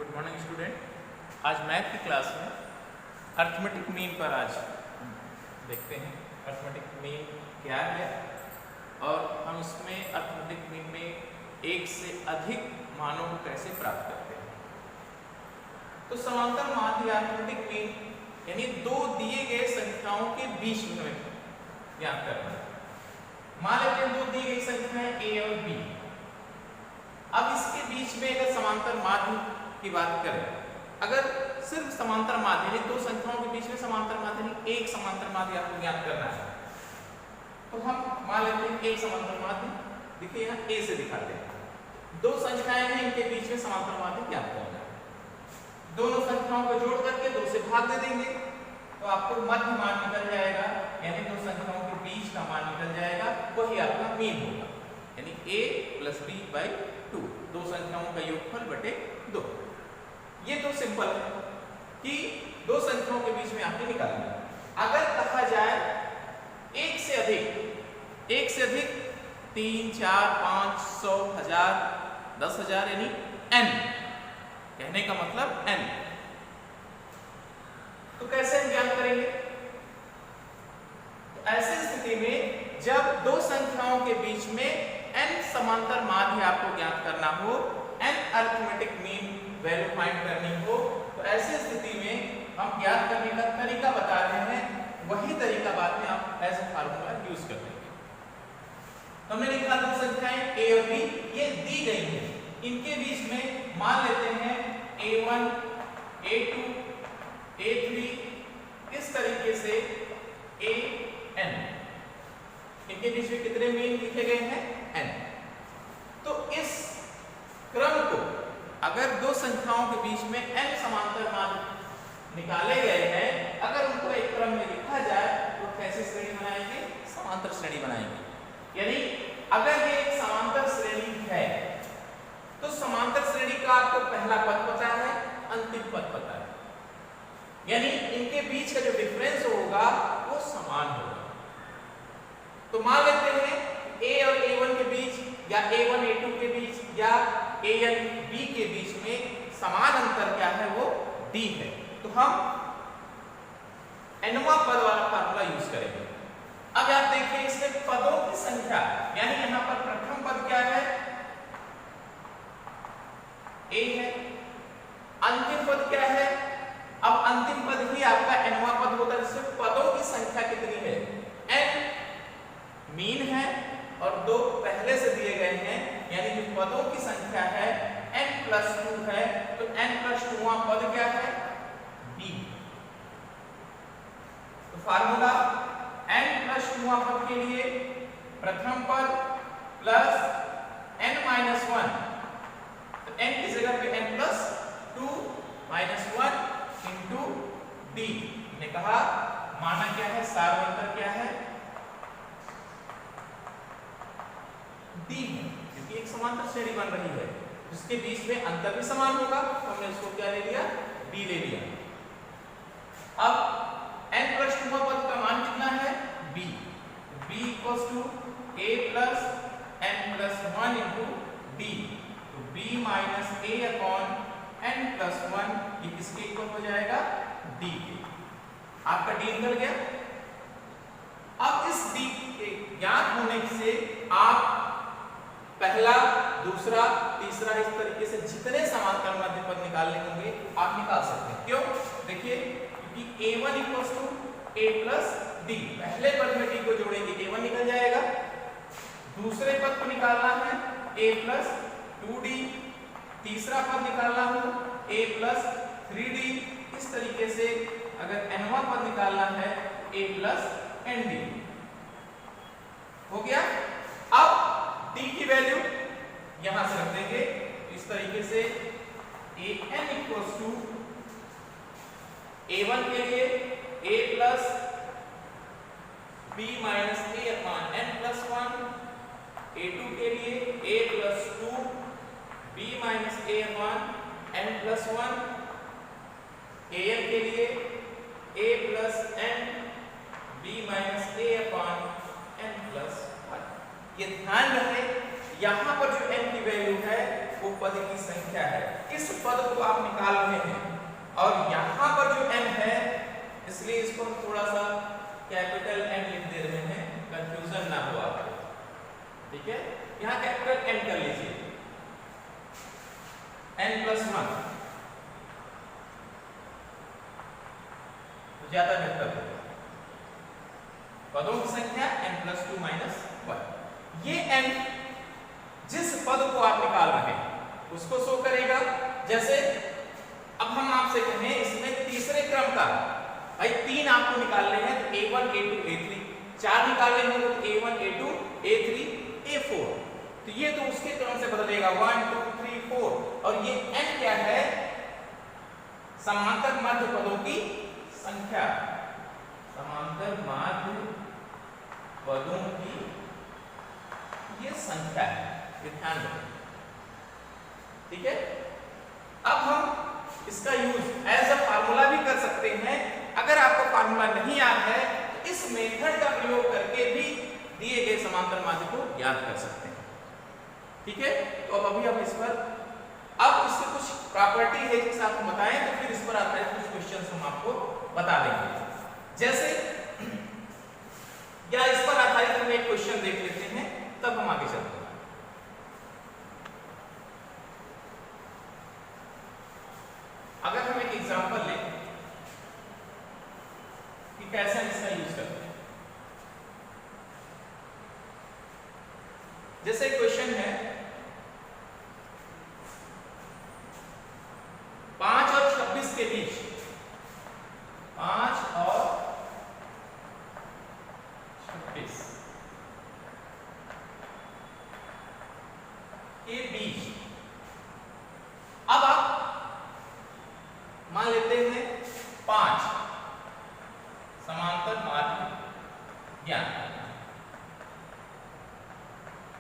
Good morning student. आज math की class में अर्थमेटिक मीन पर आज देखते हैं अर्थमेटिक मीन क्या है और हम इसमें अर्थमेटिक मीन में एक से अधिक मानों को कैसे प्राप्त करते हैं। तो समांतर मान या अर्थमेटिक मीन यानी दो दिए गए संख्याओं के बीच में हमें ज्ञात करना है। मान लेते हैं दो दी गई संख्याएं a और b। अब इसके बीच में अगर समांतर माध्य की बात करें, अगर सिर्फ समांतर माध्य यानी दो संख्याओं के बीच में समांतर माध्य यानी एक समांतर माध्य आपको ज्ञात करना है, तो हम मान लेते हैं एक समांतर माध्य। देखिए यहाँ a से दिखाते हैं दो संख्याएं हैं, इनके बीच में समांतर माध्य ज्ञात करना है। दोनों संख्याओं को जोड़ करके 2 से भाग दे देंगे तो आपको मध्य मान निकल जाएगा, यानी दो संख्याओं के बीच का मान निकल जाएगा, वही आपका मीन होगा यानी a + b/2 दो संख्याओं का योगफल बटे 2। ये तो सिंपल है कि दो संख्याओं के बीच में आपने निकालना है। अगर कहा जाए एक से अधिक 3, 4, 5, 100, 1000, 10,000 यानी n, कहने का मतलब n, तो कैसे हम ज्ञात करेंगे? तो ऐसी स्थिति में जब दो संख्याओं के बीच में n समांतर माध्य आपको ज्ञात करना हो, n arithmetic mean value find करनी हो, तो ऐसी स्थिति में हम ज्ञात करने का तरीका बता रहे हैं, वही तरीका बाद में आप एज ए फार्मूला यूज कर लेंगे। तो हमने लिखा दो संख्याएं a और b, ये दी गई हैं, इनके बीच में मान लेते हैं a1, a2, a3, इस तरीके से an, इनके बीच में कितने मीन लिखे गए हैं? n। तो इस क्रम को अगर दो संख्याओं के बीच में n समांतर माध्य निकाले गए हैं, अगर उनको एक क्रम में लिखा जाए तो कैसी श्रेणी बनाएंगे? समांतर श्रेणी बनाएंगे। यानी अगर ये एक समांतर श्रेणी है तो समांतर श्रेणी का आपको पहला पद पता है, अंतिम पद पता है, यानी इनके बीच का जो डिफरेंस होगा वो समान होगा। तो मान लेते हैं a और a1 के बीच या a1 a2 के बीच या an b के बीच में समान अंतर क्या है? वो d है। तो हम nवां पद वाला फार्मूला यूज करेंगे। अब आप देखिए इसमें पदों की संख्या, यानी यहां पर प्रथम पद क्या है? a है। अंतिम पद क्या है? अब अंतिम पद ही आपका nवां पद होता है, जिसमें पदों की संख्या कितनी है? n मीन है और दो पहले से दिए गए हैं, यानी जो पदों की संख्या है n+2 है, तो n+2वां पद क्या है? b। तो फार्मूला n+2वां पद के लिए प्रथम पद प्लस n-1, तो n की जगह पे n+2 - 1 इंटू d। ने कहा माना क्या है? सार्वंतर क्या है? d है, क्योंकि एक समांतर श्रेणी बन रही है जिसके बीच में अंतर भी समान होगा, तो हमने उसको क्या ले लिया? d ले लिया। अब n+2 पद का मान कितना है? b। b = a + n+1 into d, तो b - a/n+1 ये किसके इक्वल हो जाएगा? d के। आपका d निकल गया। अब इस d के ज्ञात होने से आप पहला, दूसरा, तीसरा, इस तरीके से जितने समांतर माध्य पद निकालने होंगे आप निकाल सकते हैं। क्यों? देखिए, क्योंकि a1 = a + d, पहले पद में d को जोड़ेंगे a1 निकल जाएगा, दूसरे पद को निकालना है a + 2d, तीसरा पद निकालना हो a + 3d, इस तरीके से अगर nवां पद निकालना है a + nd। हो गया। अब d की वैल्यू यहां से रख देंगे, इस तरीके से an = a1 के लिए a + b - a/n+1, a2 के लिए a + 2 b - a/n+1, an के लिए a + n b - a/n+1। ये ध्यान रहे, यहां पर जो n की वैल्यू है वो पद की संख्या है। इस पद को आप निकाल रहे हैं और यहाँ पर जो n है इसलिए इसको हम थोड़ा सा कैपिटल N लिख दे रहे हैं, कंफ्यूजन ना हो आपको, ठीक है। यहाँ कैपिटल N कर लीजिए, n+1 ज्यादा बेहतर होगा। पदों की संख्या n+2 - 1। ये n जिस पद को आप निकाल रहे हैं उसको शो करेगा। जैसे अब हम आपसे कहें इसमें तीसरे क्रम का, भाई 3 आपको निकालने हैं तो a1 a2 a3, 4 निकालने हैं तो a1 a2 a3 a4, तो ये तो उसके क्रम से बदलेगा 1 2 3 4। और ये n क्या है? समांतर माध्य पदों की संख्या, समांतर माध्य पदों की ये संख्या है, ये ध्यान रखें, ठीक है। अब हम इसका यूज एज अ फार्मूला भी कर सकते हैं। अगर आपको फार्मूला नहीं याद है तो इस मेथड का प्रयोग करके भी दिए गए समांतर माध्य को याद कर सकते हैं, ठीक है। तो अब अभी हम इस पर, अब इससे कुछ प्रॉपर्टी है जिसे आपको बताएं तो फिर इस पर आधारित कुछ क्वेश्चंस हम आपको बता देंगे। जैसे या इस पर आधारित हम एक क्वेश्चन देख लेते हैं, तब हम आगे चलते हैं। अगर हम एक एग्जांपल लें कि कैसे हम इसका यूज करते हैं, जैसे क्वेश्चन है 5 और 26 के बीच, 5 और 26 के बीच, अब आप मान लेते हैं 5 समांतर माध्य ज्ञान।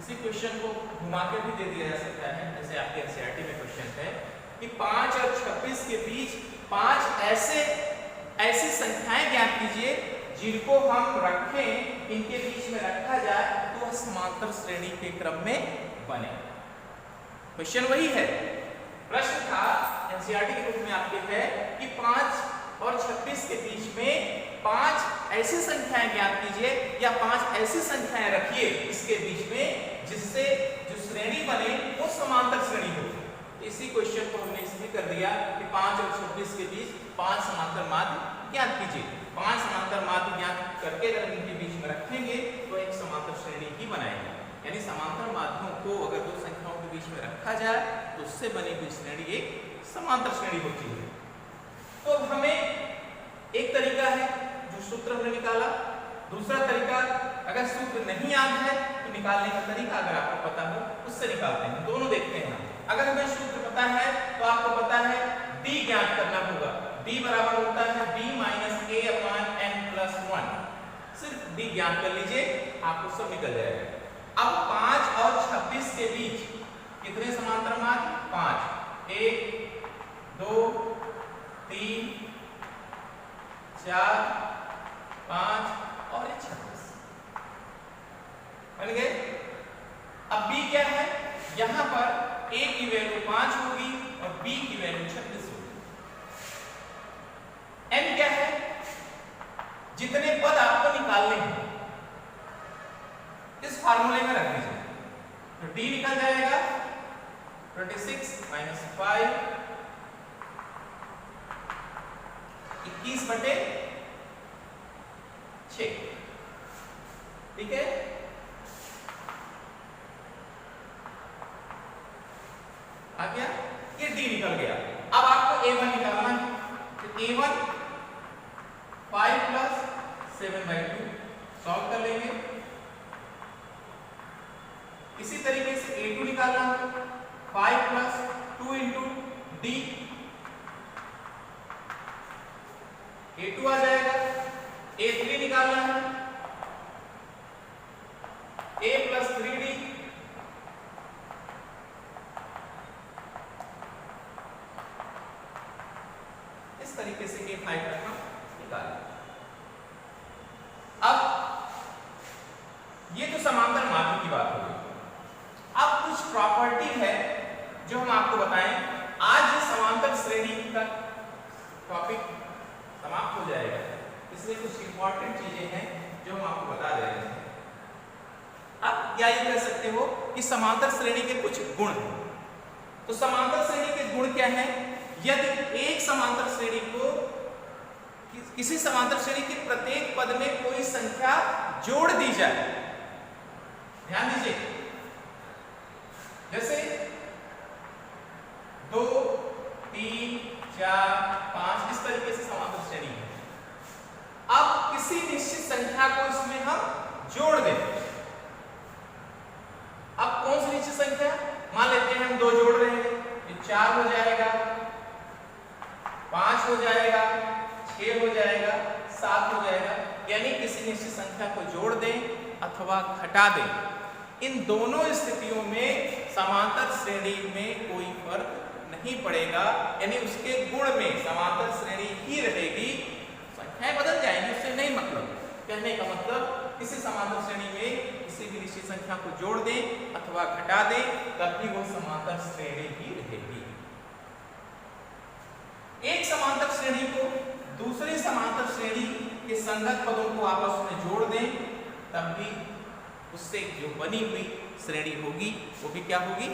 इसी क्वेश्चन को घुमा के भी दे दिया जा सकता है, जैसे आपके एनसीईआरटी में क्वेश्चन है कि 5 और 26 के बीच 5 ऐसी संख्याएं ज्ञात कीजिए जिनको हम रखें, इनके बीच में रखा जाए तो वह समांतर श्रेणी के क्रम में बने। क्वेश्चन वही है, प्रश्न था एनसीईआरटी के रूप में आपके है कि 5 और 26 के बीच में 5 ऐसी संख्याएं ज्ञात कीजिए या 5 ऐसी संख्याएं रखिए इसके बीच में जिससे जो श्रेणी बने वो समांतर श्रेणी हो। इसी क्वेश्चन को हमने इसमें कर दिया कि 5 और 26 के बीच 5 समांतर माध्य ज्ञात कीजिए। 5 समांतर माध्य ज्ञात करके अगर इनके बीच में रखेंगे तो एक समांतर श्रेणी ही बनाएंगे। यानी समांतर माध्यों को अगर दो संख्याओं के बीच में रखा जाए तो उससे बनी हुई श्रेणी एक समांतर श्रेणी होती है। तो हमें एक तरीका है जो सूत्र हमने निकाला, दूसरा तरीका अगर सूत्र नहीं याद है तो निकालने का तरीका अगर आपको पता हो उससे निकालते हैं। दोनों देखते हैं। अगर हमें सूत्र पता है तो आपको पता है d ज्ञात करना होगा। d बराबर होता है b - a/n+1। सिर्फ d ज्ञात कर लीजिए, आपको सब निकल जाएगा। अब 5 और 26 के बीच कितने समांतर माध्य? 5, 1 2 3 4 5 और 26 बन गए। अब b क्या है? यहां पर a की वैल्यू 5 होगी और b की वैल्यू 26 होगी। n क्या है? जितने पद आपको निकालने हैं इस फार्मूले में रख दीजिए, तो d निकल जाएगा 26 - 5 21/6, ठीक है। आ गया, ये d निकल गया। अब आपको a1 निकालना है, तो a1 5 + 7/2 सॉल्व कर लेंगे। इसी तरीके से a2 निकालना है, 5 + 2 × d, a2 आ जाएगा। a3 निकालना है, a + 3d, इस तरीके से a5 तक हम निकालें। अब ये तो समांतर माध्य की बात हो गई। अब कुछ प्रॉपर्टी है जो आपको बताएं, आज ये समांतर श्रेणी का टॉपिक समाप्त हो जाएगा, इसलिए कुछ इंपॉर्टेंट चीजें हैं जो हम आपको बता दे रहे हैं। आप या ये कह सकते हो कि समांतर श्रेणी के कुछ गुण हैं। तो समांतर श्रेणी के गुण क्या हैं? यदि एक समांतर श्रेणी को किसी समांतर श्रेणी के प्रत्येक पद में कोई संख्या जोड़ दी जाए, ध्यान दीजिए, जैसे 2, 3, 4, 5 इस तरीके से समांतर श्रेणी है। अब किसी निश्चित संख्या को इसमें हम जोड़ दें। अब कौन सी निश्चित संख्या? मान लेते हैं हम 2 जोड़ रहे हैं, ये 4 हो जाएगा, 5 हो जाएगा, 6 हो जाएगा, 7 हो जाएगा। यानी किसी निश्चित संख्या को जोड़ दें अथवा घटा दें। इन दोनों स्थितियों में समांतर श्रेणी में कोई फर्क नहीं पड़ेगा, यानी उसके गुण में समांतर श्रेणी ही रहेगी, संख्याएं बदल जाएंगी, उससे नहीं मतलब। कहने का मतलब किसी समांतर श्रेणी में किसी भी निश्चित संख्या को जोड़ दें अथवा घटा दें, तब भी वो समांतर श्रेणी ही रहेगी। एक समांतर श्रेणी को दूसरी समांतर श्रेणी के संगत पदों को आपस में जोड़ दें, तब भी उससे जो बनी हुई श्रेणी होगी वो भी क्या होगी?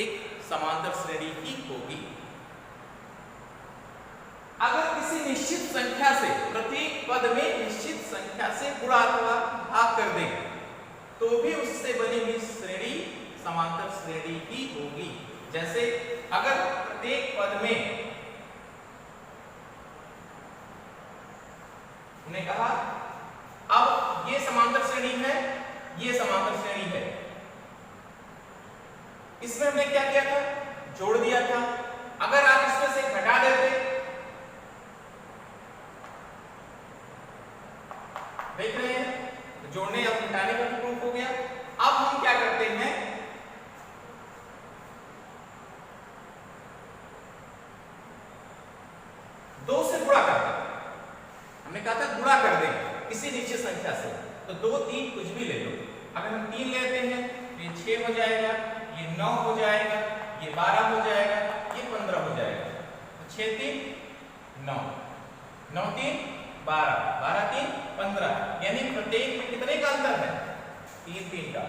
एक समांतर श्रेणी ही होगी। अगर किसी निश्चित संख्या से प्रत्येक पद में निश्चित संख्या से गुणा अथवा भाग कर दें, तो भी उससे बनी हुई श्रेणी समांतर श्रेणी ही होगी। जैसे अगर प्रत्येक पद में हमने कहा अब ये समांतर श्रेणी है, ये समांतर श्रेणी है, इसमें हमने क्या किया था? जोड़ दिया था। अगर आप इसमें से घटा देते, देख रहे हैं, तो जोड़ने और घटाने का भी प्रूफ हो गया। अब हम क्या करते हैं? 2 से गुणा करते हैं। हमने कहा था गुणा कर दें किसी निश्चित संख्या से, तो 2, 3 कुछ भी ले लो। अगर हम 3 लेते हैं तो ये 6 हो जाएगा, ये 9 हो जाएगा, ये 12 हो जाएगा, ये 15 हो जाएगा। तो 6, 3, 9, 9, 3, 12, 12, 3, 15। यानी प्रत्येक में कितने का अंतर है? 3, 3 का।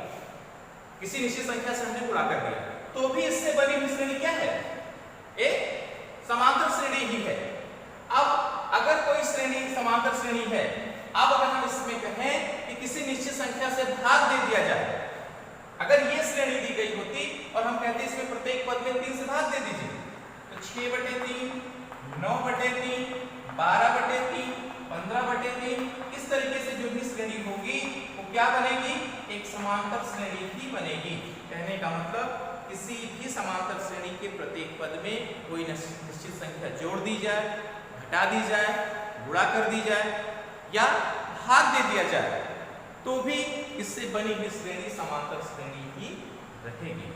किसी निश्चित संख्या से हमने गुणा कर दिया, तो भी इससे बनी हुई श्रेणी क्या है? एक समांतर श्रेणी ही है। अब अगर कोई श्रेणी समांतर श्रेणी है, अब अगर हम इसमें कहें कि किसी निश्चित संख्या से भाग दे दिया जाए, अगर ये श्रेणी दी गई होती और हम कहते इसमें प्रत्येक पद में 3 से भाग दे दीजिए, तो 6/3, 9/3, 12/3, 15/3 इस तरीके से जो भी श्रेणी होगी वो क्या बनेगी? एक समांतर श्रेणी ही बनेगी। कहने का मतलब किसी भी समांतर श्रेणी के प्रत्येक पद में कोई निश्चित संख्या जोड़ दी जाए, घटा दी जाए, गुणा कर दी जाए या भाग दे दिया जाए, तो भी इससे बनी हुई श्रेणी समांतर श्रेणी ही रहेगी।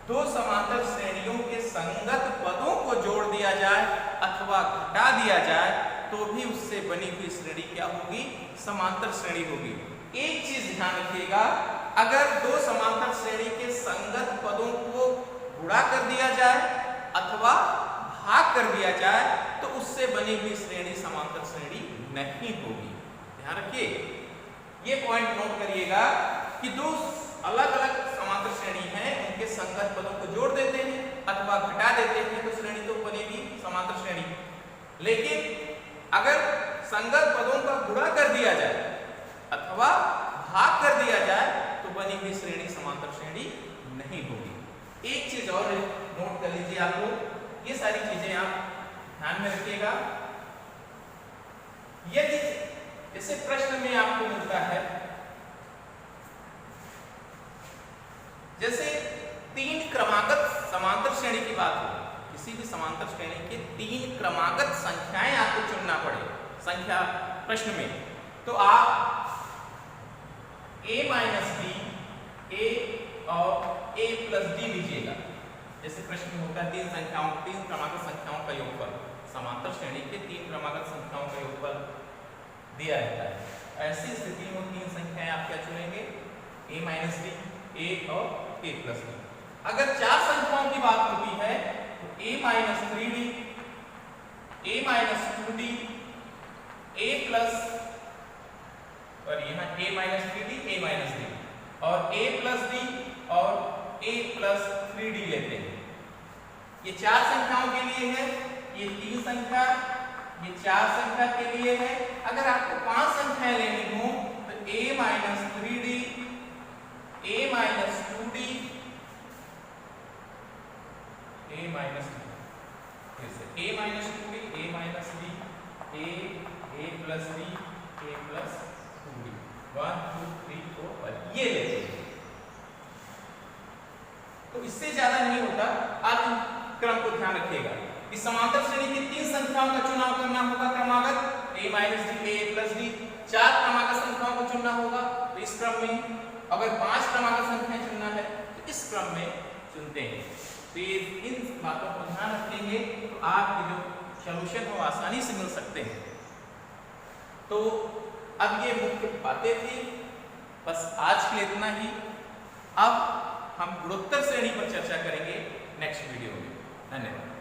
2 समांतर श्रेणियों के संगत पदों को जोड़ दिया जाए अथवा घटा दिया जाए, तो भी उससे बनी हुई श्रेणी क्या होगी? समांतर श्रेणी होगी। एक चीज ध्यान रखिएगा, अगर 2 समांतर श्रेणी के संगत पदों को गुणा कर दिया जाए अथवा भाग कर दिया जाए, तो उससे बनी हुई श्रेणी समांतर श्रेणी नहीं होगी। ध्यान रखिए, ये पॉइंट नोट करिएगा कि 2 अलग-अलग समांतर श्रेणी हैं, उनके संगत पदों को जोड़ देते हैं अथवा घटा देते हैं, तो श्रेणी तो बनेगी समांतर श्रेणी। लेकिन अगर संगत पदों का गुणा कर दिया जाए अथवा भाग कर दिया जाए, तो बनी हुई श्रेणी समांतर श्रेणी नहीं होगी। एक चीज और नोट कर लीजिए, आप लोग ये सारी चीजें आप ध्यान में रखिएगा। यदि जैसे प्रश्न में आपको मिलता है, जैसे 3 क्रमागत समांतर श्रेणी की बात हो, किसी भी समांतर श्रेणी के 3 क्रमागत संख्याएं आपको चुनना पड़े संख्या प्रश्न में, तो आप a माइनस b, a और a प्लस d लीजिएगा। जैसे प्रश्न में होता है 3 क्रमागत संख्याओं का योगफल, समांतर श्रेणी के 3 क्रमागत संख्याओं का योगफल दिया रहता है। ऐसी स्थिति में 3 संख्याएं आप क्या चुनेंगे? a माइनस b, a और a प्लस d। अगर 4 संख्याओं की बात होती है तो a minus 3d, a minus 2d, a plus, और यहाँ a minus 3d, a minus d, और a प्लस d और a प्लस 3d लेते हैं। ये 4 संख्याओं के लिए है, ये 3 संख्या, ये 4 संख्या के लिए है। अगर आपको 5 संख्याएं लेनी हो तो a minus 3d, a minus 2d, a minus a minus 2d, a minus d, a plus d, a plus 2d, 1 2 3 4 ये लेते हैं। तो इससे ज्यादा नहीं होता। आप क्रम को ध्यान रखिएगा। इस समांतर श्रेणी की 3 संख्याओं का चुनाव करना होगा क्रमागत, a minus D, a plus D. 4 क्रमागत संख्याओं को चुनना होगा तो इस क्रम में, अगर 5 क्रमागत संख्याएं चुनना है तो इस क्रम में चुनते हैं। तो ये इन बातों को ध्यान रखेंगे तो आपकी जो सॉल्यूशन हो आसानी से मिल सकते हैं। तो अब ये मुख्य बातें थी, बस आज के लिए इतना ही। अब हम गुणोत्तर श्रेणी पर चर्चा करेंगे नेक्स्ट वीडियो में। धन्यवाद।